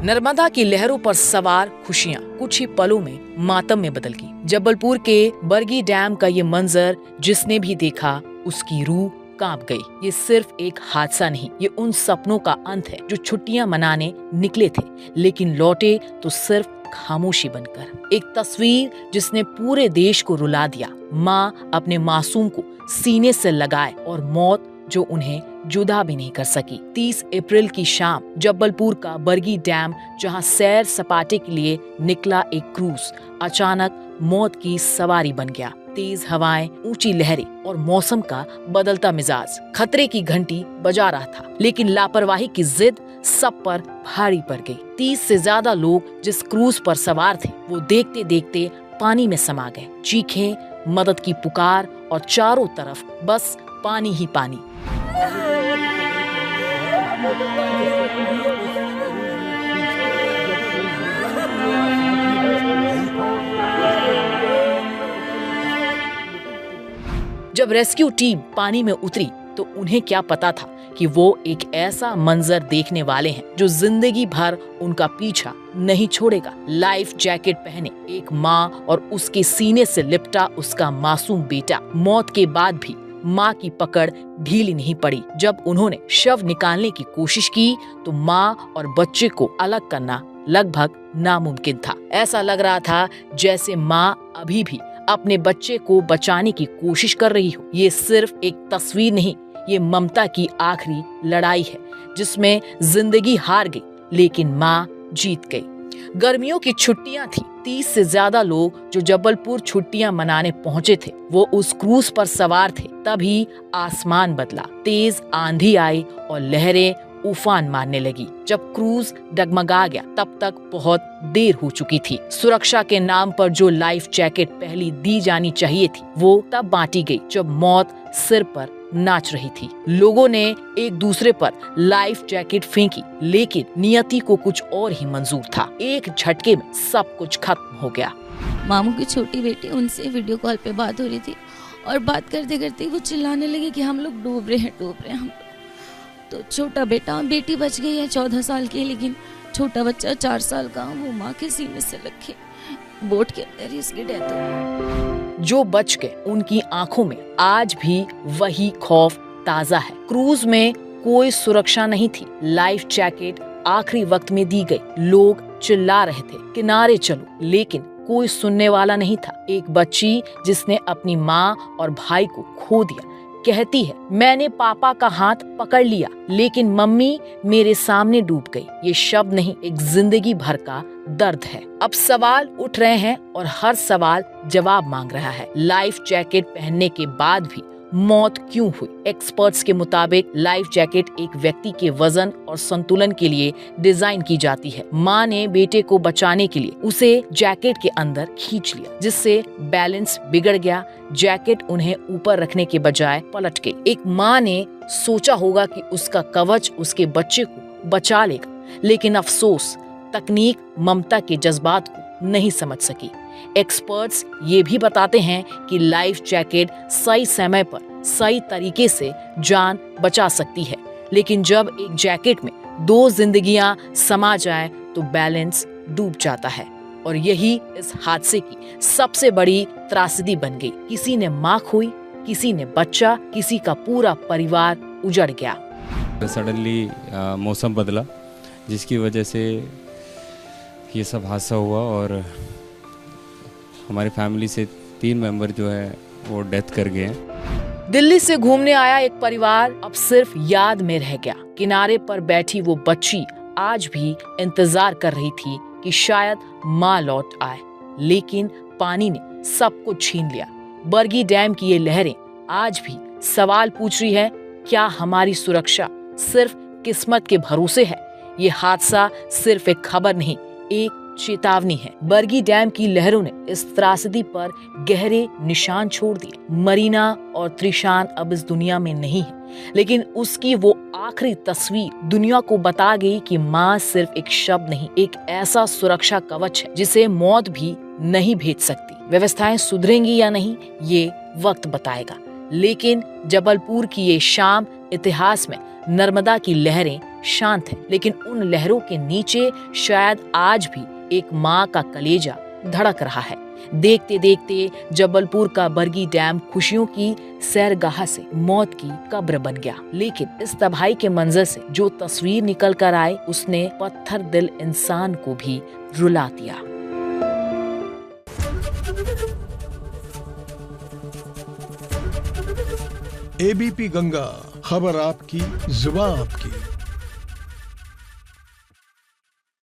नर्मदा की लहरों पर सवार खुशियां कुछ ही पलों में मातम में बदल गई। जबलपुर के बरगी डैम का ये मंजर जिसने भी देखा उसकी रूह कांप गई। ये सिर्फ एक हादसा नहीं, ये उन सपनों का अंत है जो छुट्टियां मनाने निकले थे लेकिन लौटे तो सिर्फ खामोशी बनकर। एक तस्वीर जिसने पूरे देश को रुला दिया। माँ अपने मासूम को सीने से लगाए और मौत जो उन्हें जुदा भी नहीं कर सकी। 30 अप्रैल की शाम जबलपुर का बरगी डैम जहां सैर सपाटे के लिए निकला एक क्रूज अचानक मौत की सवारी बन गया। तेज हवाएं, ऊंची लहरें और मौसम का बदलता मिजाज खतरे की घंटी बजा रहा था, लेकिन लापरवाही की जिद सब पर भारी पड़ गई। 30 से ज्यादा लोग जिस क्रूज पर सवार थे वो देखते देखते पानी में समा गए। चीखें, मदद की पुकार और चारों तरफ बस पानी ही पानी। जब रेस्क्यू टीम पानी में उतरी तो उन्हें क्या पता था कि वो एक ऐसा मंजर देखने वाले हैं जो जिंदगी भर उनका पीछा नहीं छोड़ेगा। लाइफ जैकेट पहने एक माँ और उसके सीने से लिपटा उसका मासूम बेटा। मौत के बाद भी माँ की पकड़ ढीली नहीं पड़ी। जब उन्होंने शव निकालने की कोशिश की तो माँ और बच्चे को अलग करना लगभग नामुमकिन था। ऐसा लग रहा था जैसे माँ अभी भी अपने बच्चे को बचाने की कोशिश कर रही हो। ये सिर्फ एक तस्वीर नहीं, ये ममता की आखिरी लड़ाई है जिसमें जिंदगी हार गई लेकिन माँ जीत गई। गर्मियों की छुट्टियां थी। 30 से ज्यादा लोग जो जबलपुर छुट्टियां मनाने पहुंचे थे वो उस क्रूज पर सवार थे। तभी आसमान बदला, तेज आंधी आई और लहरें उफान मारने लगी। जब क्रूज डगमगा गया तब तक बहुत देर हो चुकी थी। सुरक्षा के नाम पर जो लाइफ जैकेट पहले दी जानी चाहिए थी वो तब बांटी गई जब मौत सिर पर नाच रही थी। लोगों ने एक दूसरे पर लाइफ जैकेट फेंकी लेकिन नियति को कुछ और ही मंजूर था। एक झटके में सब कुछ खत्म हो गया। मामू की छोटी बेटी, उनसे वीडियो कॉल पे बात हो रही थी और बात करते करते वो चिल्लाने लगे कि हम लोग डूब रहे हैं हम। तो छोटा बेटा, बेटी बच गई है 14 साल की, लेकिन छोटा बच्चा 4 साल का वो माँ के सीने से लग के बोट के अंदर ही उसकी डेथ हो गई। जो बच गए उनकी आंखों में आज भी वही खौफ ताजा है। क्रूज में कोई सुरक्षा नहीं थी। लाइफ जैकेट आखिरी वक्त में दी गई। लोग चिल्ला रहे थे किनारे चलो, लेकिन कोई सुनने वाला नहीं था। एक बच्ची जिसने अपनी माँ और भाई को खो दिया कहती है, मैंने पापा का हाथ पकड़ लिया लेकिन मम्मी मेरे सामने डूब गई। ये शब्द नहीं, एक जिंदगी भर का दर्द है। अब सवाल उठ रहे हैं और हर सवाल जवाब मांग रहा है। लाइफ जैकेट पहनने के बाद भी मौत क्यों हुई? एक्सपर्ट्स के मुताबिक लाइफ जैकेट एक व्यक्ति के वजन और संतुलन के लिए डिजाइन की जाती है। माँ ने बेटे को बचाने के लिए उसे जैकेट के अंदर खींच लिया जिससे बैलेंस बिगड़ गया। जैकेट उन्हें ऊपर रखने के बजाय पलट गई। एक माँ ने सोचा होगा कि उसका कवच उसके बच्चे को बचा लेगा, लेकिन अफसोस तकनीक ममता के जज्बात को नहीं समझ सकी। एक्सपर्ट्स ये भी बताते हैं कि लाइफ जैकेट सही समय पर सही तरीके से जान बचा सकती है, लेकिन जब एक जैकेट में 2 जिंदगियां समा जाए तो बैलेंस डूब जाता है। और यही इस हादसे की सबसे बड़ी त्रासदी बन गई। किसी ने माँ खोई, किसी ने बच्चा, किसी का पूरा परिवार उजड़ गया। सडनली मौसम बदला जिसकी वजह से ये सब हादसा हुआ और हमारी फैमिली से 3 मेंबर जो है वो डेथ कर गए हैं। दिल्ली से घूमने आया एक परिवार अब सिर्फ याद में रह गया। किनारे पर बैठी वो बच्ची आज भी इंतजार कर रही थी कि शायद माँ लौट आए, लेकिन पानी ने सब कुछ छीन लिया। बरगी डैम की ये लहरें आज भी सवाल पूछ रही है, क्या हमारी सुरक्षा सिर्फ किस्मत के भरोसे है? ये हादसा सिर्फ एक खबर नहीं, एक चेतावनी है। बरगी डैम की लहरों ने इस त्रासदी पर गहरे निशान छोड़ दिए। मरीना और त्रिशान अब इस दुनिया में नहीं है, लेकिन उसकी वो आखिरी तस्वीर दुनिया को बता गई कि माँ सिर्फ एक शब्द नहीं, एक ऐसा सुरक्षा कवच है जिसे मौत भी नहीं भेज सकती। व्यवस्थाएं सुधरेंगी या नहीं ये वक्त बताएगा, लेकिन जबलपुर की ये शाम इतिहास में नर्मदा की लहरें शांत हैं, लेकिन उन लहरों के नीचे शायद आज भी एक माँ का कलेजा धड़क रहा है। देखते देखते जबलपुर का बरगी डैम खुशियों की सैरगाह से मौत की कब्र बन गया। लेकिन इस तबाही के मंजर से जो तस्वीर निकल कर आए, उसने पत्थर दिल इंसान को भी रुला दिया। एबीपी गंगा, खबर आपकी, जुबान आपकी।